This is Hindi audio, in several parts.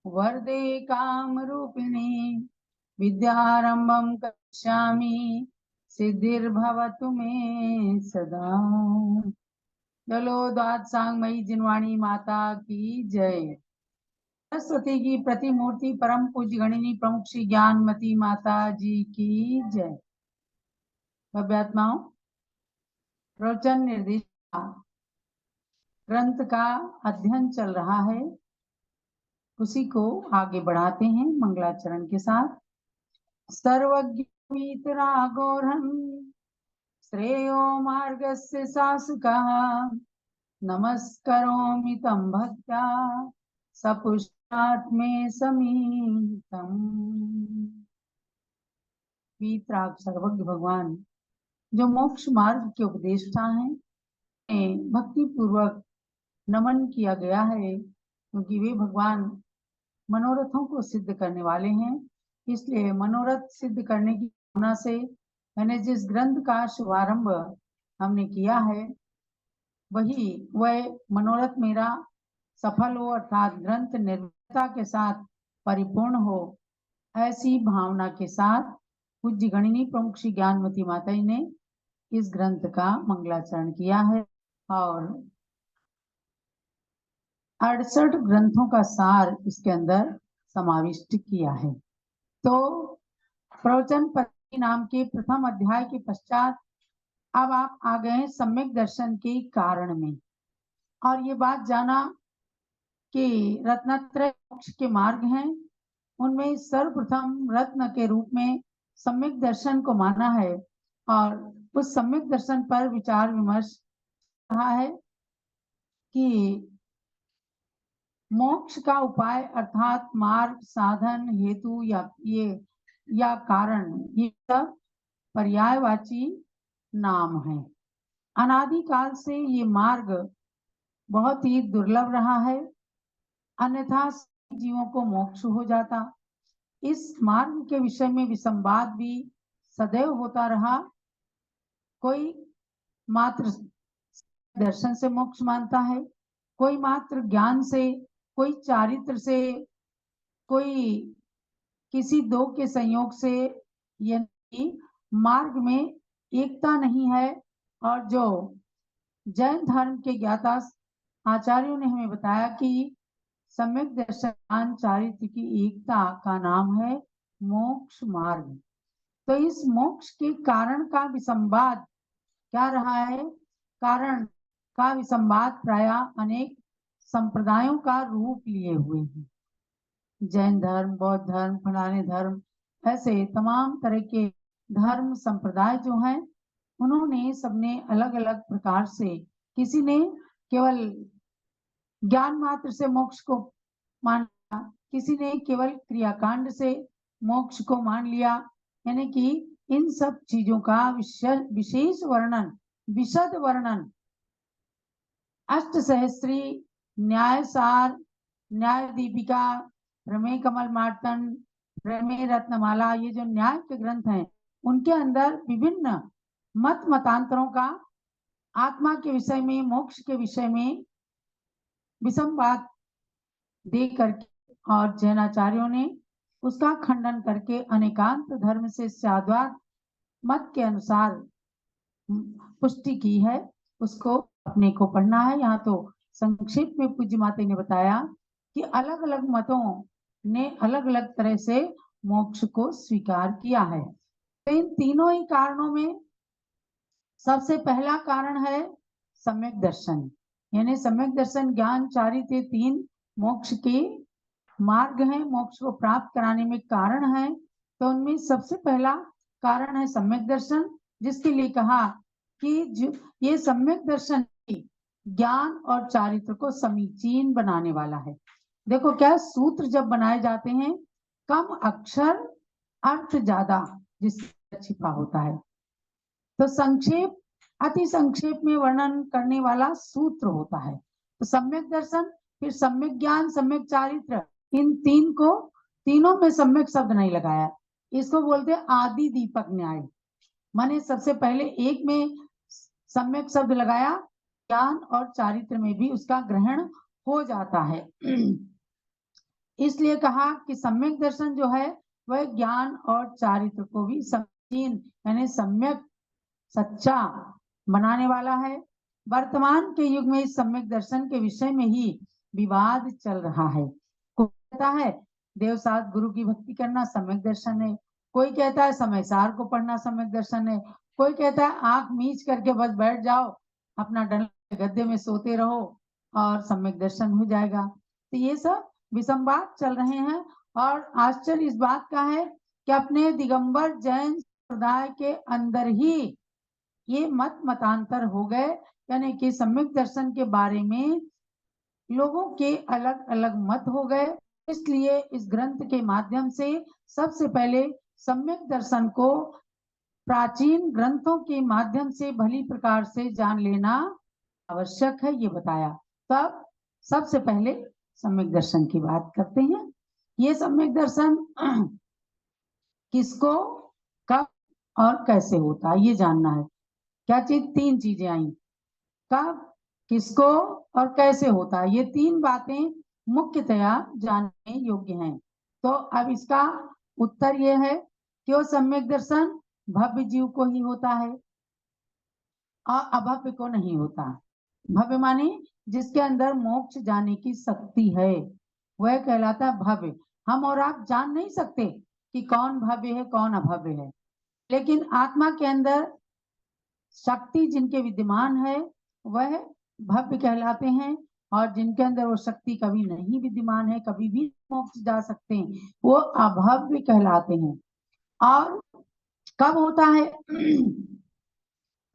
वरदे कामरूपिणी विद्यारंभं करिष्यामि सिद्धिर्भवतु मे सदा। चलो द्वादशांगमयी जिनवाणी माता की जय। सरस्वती की प्रतिमूर्ति परम पूज्य गणिनी प्रमुख श्री ज्ञानमती माता जी की जय। भव्यात्माओं, प्रवचन निर्देश ग्रंथ का अध्ययन चल रहा है, उसी को आगे बढ़ाते हैं मंगलाचरण के साथ। सर्वज्ञराघोरहं श्रेयो मार्गस्य शासकः नमस्करोमि तं भक्त्या सपुष्टात्मे समीतम्। वीतराग सर्वज्ञ भगवान जो मोक्ष मार्ग के उपदेष्टा हैं, भक्ति पूर्वक नमन किया गया है, क्योंकि वे भगवान मनोरथों को सिद्ध करने वाले हैं। इसलिए मनोरथ सिद्ध करने की भावना से मैंने जिस ग्रंथ का शुभारंभ हमने किया है, वही वह मनोरथ मेरा सफल हो, अर्थात ग्रंथ निर्भरता के साथ परिपूर्ण हो। ऐसी भावना के साथ पूज्य गणिनी प्रमुख श्री ज्ञानमती माता जी ने इस ग्रंथ का मंगलाचरण किया है और 68 ग्रंथों का सार इसके अंदर समाविष्ट किया है। तो प्रवचन पद्धति नाम के प्रथम अध्याय के पश्चात अब आप आ गए हैं सम्यक दर्शन के कारण में, और ये बात जाना कि रत्नत्रय मोक्ष के मार्ग हैं, उनमें सर्वप्रथम रत्न के रूप में सम्यक दर्शन को माना है और उस सम्यक दर्शन पर विचार विमर्श रहा है कि मोक्ष का उपाय अर्थात मार्ग, साधन, हेतु या कारण, ये सब पर्यायवाची नाम है। अनादिकाल से ये मार्ग बहुत ही दुर्लभ रहा है, अन्यथा जीवों को मोक्ष हो जाता। इस मार्ग के विषय में विसंवाद भी सदैव होता रहा। कोई मात्र दर्शन से मोक्ष मानता है, कोई मात्र ज्ञान से, कोई चारित्र से, कोई किसी दो के संयोग से। यानी मार्ग में एकता नहीं है। और जो जैन धर्म के ज्ञाता आचार्यों ने हमें बताया कि सम्यक दर्शन चारित्र की एकता का नाम है मोक्ष मार्ग। तो इस मोक्ष के कारण का विसंवाद क्या रहा है? कारण का विसंवाद प्रायः अनेक संप्रदायों का रूप लिए हुए हैं। जैन धर्म, बौद्ध धर्म, फलाने धर्म, ऐसे तमाम तरह के धर्म संप्रदाय जो हैं, उन्होंने सबने अलग अलग प्रकार से, किसी ने केवल ज्ञान मात्र से मोक्ष को माना, किसी ने केवल क्रियाकांड से मोक्ष को मान लिया। यानी कि इन सब चीजों का विशेष वर्णन, विशद वर्णन अष्टसहस्त्री, न्यायसार, न्याय दीपिका, प्रमेय कमल मार्तंड, प्रमेय रत्नमाला, ये जो न्याय के ग्रंथ हैं, उनके अंदर विभिन्न मत मतांतरों का आत्मा के विषय में, मोक्ष के विषय में विसंवाद दे करके और जैनाचार्यों ने उसका खंडन करके अनेकांत धर्म से साद्वात मत के अनुसार पुष्टि की है। उसको अपने को पढ़ना है। यहाँ तो संक्षेप में पूज्य माता ने बताया कि अलग अलग मतों ने अलग अलग तरह से मोक्ष को स्वीकार किया है। तो इन तीनों ही कारणों में सबसे पहला कारण है सम्यक दर्शन। यानी सम्यक दर्शन, ज्ञान, चारित्र्य, तीन मोक्ष के मार्ग हैं, मोक्ष को प्राप्त कराने में कारण है। तो उनमें सबसे पहला कारण है सम्यक दर्शन, जिसके लिए कहा कि ये सम्यक दर्शन ज्ञान और चारित्र को समीचीन बनाने वाला है। देखो क्या सूत्र जब बनाए जाते हैं, कम अक्षर अर्थ ज्यादा जिससे छिपा होता है। तो संक्षेप, अति संक्षेप में वर्णन करने वाला सूत्र होता है। तो सम्यक दर्शन, फिर सम्यक ज्ञान, सम्यक चारित्र, इन तीनों में सम्यक शब्द नहीं लगाया। इसको बोलते हैं आदि दीपक न्याय। माने सबसे पहले एक में सम्यक शब्द लगाया, ज्ञान और चारित्र में भी उसका ग्रहण हो जाता है। इसलिए कहा कि सम्यक दर्शन जो है वह ज्ञान और चारित्र को भी समीचीन यानी सम्यक सच्चा बनाने वाला है। वर्तमान के युग में इस सम्यक दर्शन के विषय में ही विवाद चल रहा है। कोई कहता है देवसात गुरु की भक्ति करना सम्यक दर्शन है, कोई कहता है समय सार को पढ़ना सम्यक दर्शन है, कोई कहता है आंख मीच करके बस बैठ जाओ, अपना डंडे गद्दे में सोते रहो और सम्यक दर्शन हो जाएगा। तो ये सब विसंवाद चल रहे हैं। और आश्चर्य इस बात का है कि अपने दिगंबर जैन समुदाय के अंदर ही ये मतांतर हो गए, यानी कि सम्यक दर्शन के बारे में लोगों के अलग अलग मत हो गए। इसलिए इस ग्रंथ के माध्यम से सबसे पहले सम्यक दर्शन को प्राचीन ग्रंथों के माध्यम से भली प्रकार से जान लेना आवश्यक है, ये बताया। तब सबसे पहले सम्यक दर्शन की बात करते हैं। ये सम्यक दर्शन किसको कब और कैसे होता है ये जानना है। क्या चीज, तीन चीजें आई, कब, किसको और कैसे होता है। ये तीन बातें मुख्यतया जानने योग्य हैं। तो अब इसका उत्तर ये है कि वो सम्यक दर्शन भव्य जीव को ही होता है और अभव्य को नहीं होता। भव्य माने जिसके अंदर मोक्ष जाने की शक्ति है, वह कहलाता है भव्य। हम और आप जान नहीं सकते कि कौन भव्य है कौन अभव्य है, लेकिन आत्मा के अंदर शक्ति जिनके विद्यमान है वह भव्य कहलाते हैं, और जिनके अंदर वो शक्ति कभी नहीं विद्यमान है, कभी भी मोक्ष जा सकते हैं, वो अभव्य कहलाते हैं। और कब होता है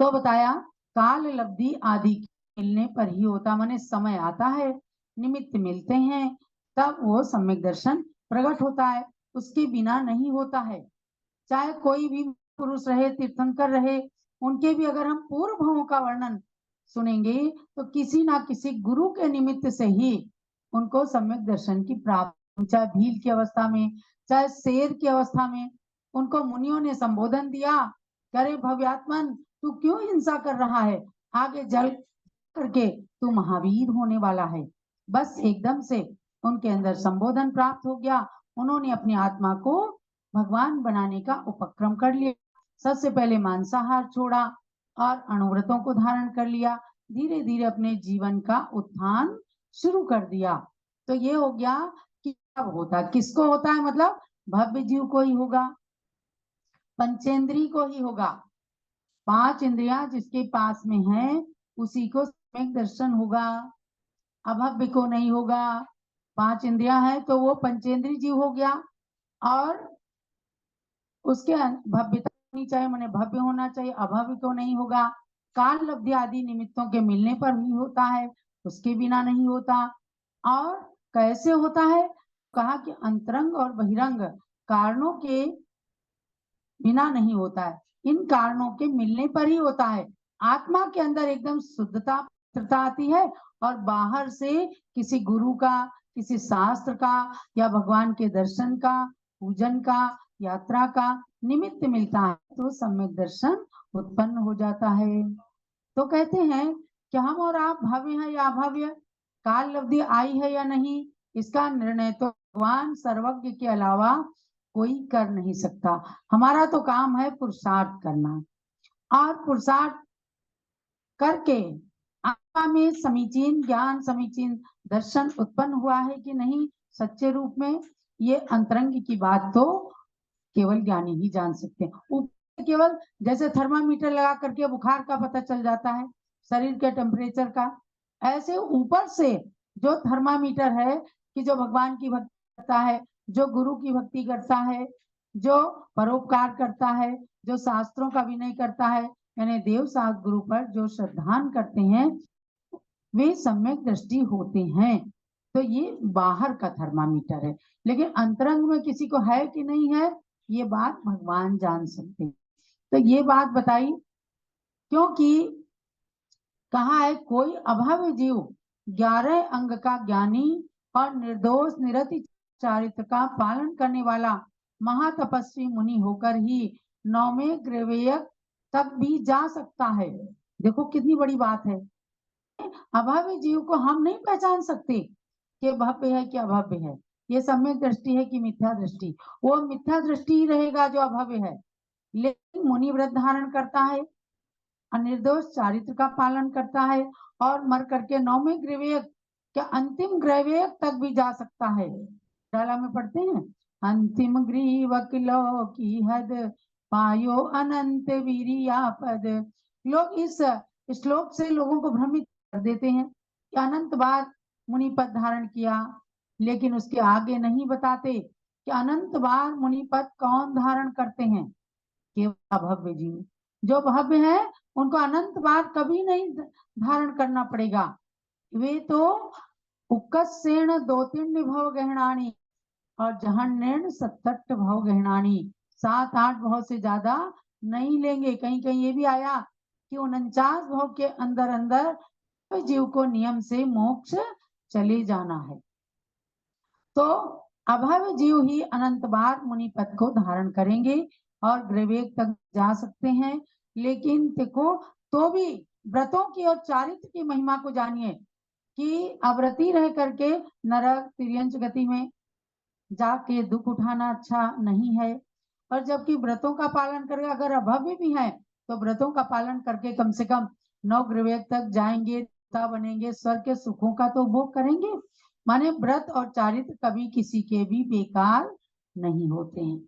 तो बताया काल लब्धि आदि मिलने पर ही होता, माने समय आता है, निमित्त मिलते हैं, तब वो सम्यक दर्शन प्रकट होता है, उसके बिना नहीं होता है। चाहे कोई भी पुरुष रहे, तीर्थंकर रहे, उनके भी अगर हम पूर्व भावों का वर्णन सुनेंगे तो किसी ना किसी गुरु के निमित्त से ही उनको सम्यक दर्शन की प्राप्ति, चाहे भील की अवस्था में, चाहे शेर की अवस्था में, उनको मुनियों ने संबोधन दिया, करे भव्यात्मन तू क्यों हिंसा कर रहा है, आगे जल करके तू महावीर होने वाला है। बस एकदम से उनके अंदर संबोधन प्राप्त हो गया, उन्होंने अपनी आत्मा को भगवान बनाने का उपक्रम कर लिया। सबसे पहले मांसाहार छोड़ा और अणुव्रतों को धारण कर लिया, धीरे धीरे अपने जीवन का उत्थान शुरू कर दिया। तो ये हो गया कि कब होता, किसको होता है, मतलब भव्य जीव को ही होगा, पंचेंद्री को ही होगा। 5 इंद्रियां जिसके पास में है उसी को सम्यक दर्शन होगा, अभव्य को नहीं होगा। 5 इंद्रियां हैं तो वो पंचेंद्री जीव हो गया, और उसके भव्यता होनी चाहिए, माने भव्य होना चाहिए, अभव्य तो नहीं होगा। काल लब्धि आदि निमित्तों के मिलने पर ही होता है, उसके बिना नहीं होता। और कैसे होता है, कहा कि अंतरंग और बहिरंग कारणों के बिना नहीं होता है, इन कारणों के मिलने पर ही होता है। आत्मा के अंदर एकदम शुद्धता पवित्रता आती है, और बाहर से किसी गुरु का, किसी शास्त्र का या भगवान के दर्शन का, पूजन का, यात्रा का निमित्त मिलता है, तो सम्यक दर्शन उत्पन्न हो जाता है। तो कहते हैं कि हम और आप भव्य हैं या अभव्य, काल लब्धि आई है या नहीं, इसका निर्णय तो भगवान सर्वज्ञ के अलावा कोई कर नहीं सकता। हमारा तो काम है पुरुषार्थ करना, और पुरुषार्थ करके आत्मा में समीचीन ज्ञान, समीचीन दर्शन उत्पन्न हुआ है कि नहीं सच्चे रूप में, ये अंतरंग की बात तो केवल ज्ञानी ही जान सकते हैं। ऊपर केवल जैसे थर्मामीटर लगा करके बुखार का पता चल जाता है, शरीर के टेम्परेचर का, ऐसे ऊपर से जो थर्मामीटर है कि जो भगवान की भक्ति करता है, जो गुरु की भक्ति करता है, जो परोपकार करता है, जो शास्त्रों का विनय करता है, यानी देव सात गुरु पर जो श्रद्धान करते हैं, वे सम्यक दृष्टि होते हैं। तो ये बाहर का थर्मामीटर है, लेकिन अंतरंग में किसी को है कि नहीं है, ये बात भगवान जान सकते हैं। तो ये बात बताई, क्योंकि कहा है कोई अभव्य जीव 11 अंग का ज्ञानी और निर्दोष निरति चारित्र का पालन करने वाला महातपस्वी मुनि होकर ही 9वें ग्रेवेयक तक भी जा सकता है। देखो कितनी बड़ी बात है, अभव्य जीव को हम नहीं पहचान सकते कि भव्य है कि अभव्य है, ये सम्यक दृष्टि है कि मिथ्या दृष्टि? वो मिथ्या दृष्टि ही रहेगा जो अभव्य है। लेकिन मुनि व्रत धारण करता है, अनिर्दोष चारित्र का पालन करता है और मर करके 9वें ग्रहवेग के अंतिम ग्रहवेग तक भी जा सकता है। डाला में पढ़ते हैं, अंतिम ग्रीव किलो की हद पायो अनंत वीरिया पद। लोग इस श्लोक से लोगों को भ्रमित कर देते हैं कि अनंत बार मुनि पद धारण किया, लेकिन उसके आगे नहीं बताते कि अनंत बार मुनि पद कौन धारण करते हैं। केवल अभव्य जीव जो भव्य है उनको अनंत बार कभी नहीं धारण करना पड़ेगा। वे तो उक्कसेण 2-3 भव गहनानी और जहन्नेण 67 भव गहनानी, 7-8 भव से ज्यादा नहीं लेंगे। कहीं कहीं ये भी आया कि 49 भव के अंदर अंदर जीव को नियम से मोक्ष चले जाना है। तो अभव्य जीव ही अनंत बार मुनि पद को धारण करेंगे और ग्रहवेग तक जा सकते हैं। लेकिन देखो तो भी व्रतों की और चारित्र की महिमा को जानिए कि अव्रती रह करके नरक तिर्यंच गति में जाके दुख उठाना अच्छा नहीं है, और जबकि व्रतों का पालन करके अगर अभव्य भी है तो व्रतों का पालन करके कम से कम 9 ग्रहवेग तक जाएंगे, बनेंगे, स्वर्ग के सुखों का तो भोग करेंगे। माने व्रत और चारित्र कभी किसी के भी बेकार नहीं होते हैं,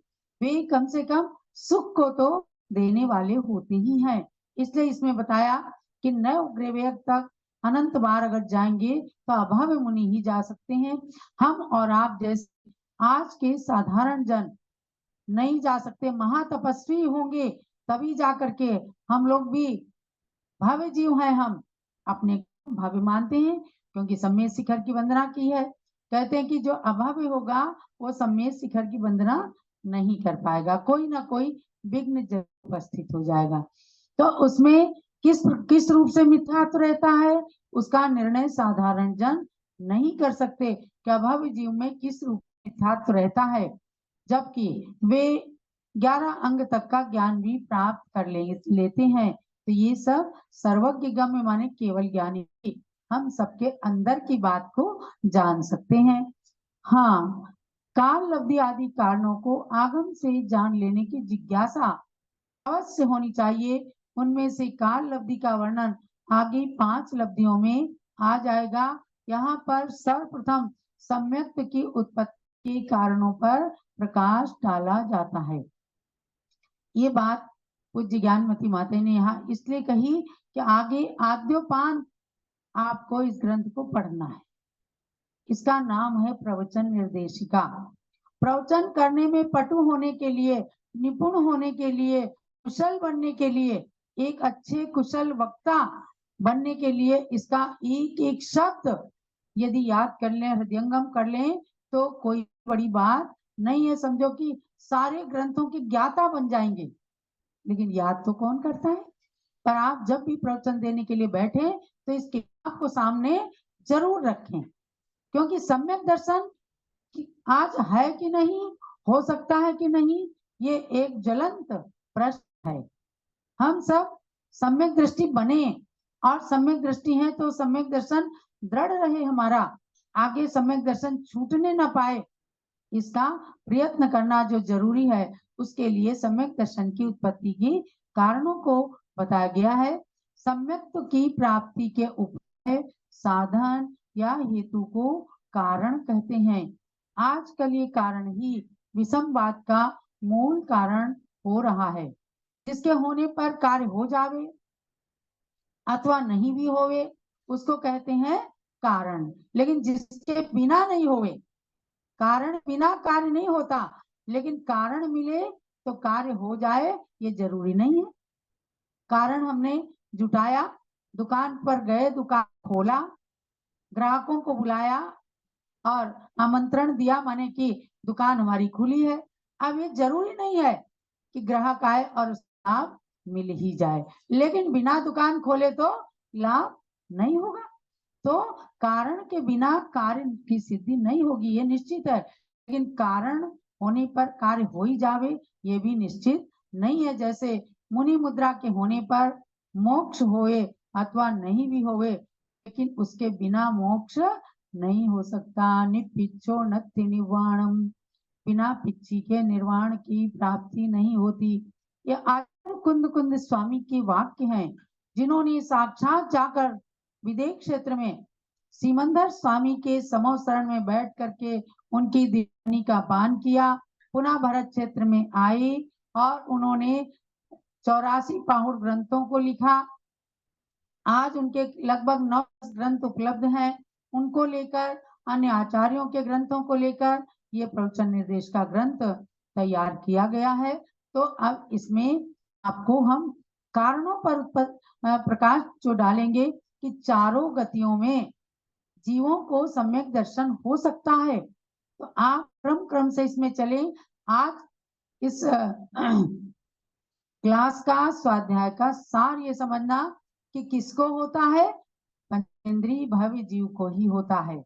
वे कम से कम सुख को तो देने वाले होते ही हैं। इसलिए इसमें बताया कि 9 ग्रहवेग तक अनंत बार अगर जाएंगे तो अभव्य मुनि ही जा सकते हैं। हम और आप जैसे आज के साधारण जन नहीं जा सकते, महातपस्वी होंगे तभी जा करके। हम लोग भी भव्य जीव हैं, हम अपने भव्य मानते हैं क्योंकि सम्यक शिखर की वंदना की है। कहते हैं कि जो अभव्य होगा वो सम्यक शिखर की वंदना नहीं कर पाएगा, कोई ना कोई विघ्न जरूर उपस्थित हो जाएगा। तो उसमें किस रूप से मिथ्यात्व रहता है उसका निर्णय साधारण जन नहीं कर सकते कि अभव्य जीव में किस रूप में मिथ्यात्व रहता है, जबकि वे 11 अंग तक का ज्ञान भी प्राप्त कर लेते हैं। तो ये सब सर्वज्ञ गम्य माने केवल ज्ञानी हम सबके अंदर की बात को जान सकते हैं। हाँ, काल लब्धि आदि कारणों को आगम से जान लेने की जिज्ञासा अवश्य होनी चाहिए। उनमें से काल लब्धि का वर्णन आगे 5 लब्धियों में आ जाएगा। यहाँ पर सर्वप्रथम सम्यक्त की उत्पत्ति के कारणों पर प्रकाश डाला जाता है। ये बात पूज्य ज्ञानमती माता ने यहाँ इसलिए कही कि आगे आद्योपान आपको इस ग्रंथ को पढ़ना है। इसका नाम है प्रवचन निर्देशिका। प्रवचन करने में पटु होने के लिए, निपुण होने के लिए, कुशल बनने के लिए, एक अच्छे कुशल वक्ता बनने के लिए इसका एक एक शब्द यदि याद कर लें, हृदयंगम कर लें तो कोई बड़ी बात नहीं है। समझो कि सारे ग्रंथों के ज्ञाता बन जाएंगे, लेकिन याद तो कौन करता है। पर आप जब भी प्रवचन देने के लिए बैठे तो इस किताब को सामने जरूर रखें, क्योंकि सम्यक दर्शन आज है कि नहीं, हो सकता है कि नहीं, ये एक ज्वलंत प्रश्न है। हम सब सम्यक दृष्टि बने, और सम्यक दृष्टि है तो सम्यक दर्शन दृढ़ रहे हमारा, आगे सम्यक दर्शन छूटने ना पाए, इसका प्रयत्न करना जो जरूरी है। उसके लिए सम्यक दर्शन की उत्पत्ति के कारणों को बताया गया है। सम्यक्त्व की प्राप्ति के उपाय, साधन या हेतु को कारण कहते हैं। आजकल ये कारण ही विषमवाद का मूल कारण हो रहा है। जिसके होने पर कार्य हो जावे अथवा नहीं भी होवे उसको कहते हैं कारण, लेकिन जिसके बिना नहीं होवे, कारण बिना कार्य नहीं होता, लेकिन कारण मिले तो कार्य हो जाए ये जरूरी नहीं है। कारण हमने जुटाया, दुकान पर गए, दुकान खोला, ग्राहकों को बुलाया और आमंत्रण दिया, माने कि दुकान हमारी खुली है। अब ये जरूरी नहीं है कि ग्राहक आए और लाभ मिल ही जाए, लेकिन बिना दुकान खोले तो लाभ नहीं होगा। तो कारण के बिना कार्य की सिद्धि नहीं होगी, ये निश्चित है। लेकिन कारण होने पर कार्य हो ही जावे ये भी निश्चित नहीं है। जैसे मुनि मुद्रा के होने पर मोक्ष होए अथवा नहीं भी होए, लेकिन उसके बिना मोक्ष नहीं हो सकता। निपिच्छो नत्ति निर्वाणम, बिना पिच्ची के निर्वाण की प्राप्ति नहीं होती। ये आचार्य कुंद कुंद स्वामी के वाक्य हैं, जिन्होंने साक्षात जाकर विदेह क्षेत्र में सिमंदर स्वामी के समो शरण में बैठ करके उनकी दीवानी का पान किया, पुनः भरत क्षेत्र में आए और उन्होंने 84 पाहुड़ ग्रंथों को लिखा। आज उनके लगभग 9 ग्रंथ उपलब्ध हैं। उनको लेकर, अन्य आचार्यों के ग्रंथों को लेकर ये प्रवचन निर्देश का ग्रंथ तैयार किया गया है। तो अब इसमें आपको हम कारणों पर प्रकाश जो डालेंगे कि चारों गतियों में जीवों को सम्यक दर्शन हो सकता है। तो आप क्रम क्रम से इसमें चले। आज इस क्लास का स्वाध्याय का सार ये समझना कि किसको होता है, पंचेंद्रिय भव्य जीव को ही होता है।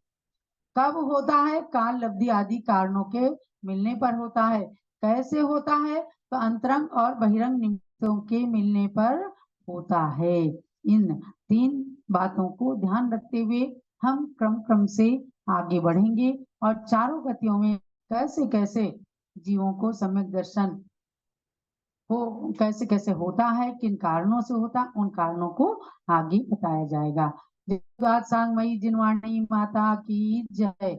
कब होता है, काल लब्धि आदि कारणों के मिलने पर होता है। कैसे होता है, तो अंतरंग और बहिरंग निमित्तों के मिलने पर होता है। इन 3 बातों को ध्यान रखते हुए हम क्रम क्रम से आगे बढ़ेंगे और चारों गतियों में कैसे कैसे जीवों को सम्यक दर्शन हो, कैसे कैसे होता है, किन कारणों से होता, उन कारणों को आगे बताया जाएगा। सांगमयी जिनवाणी माता की जय।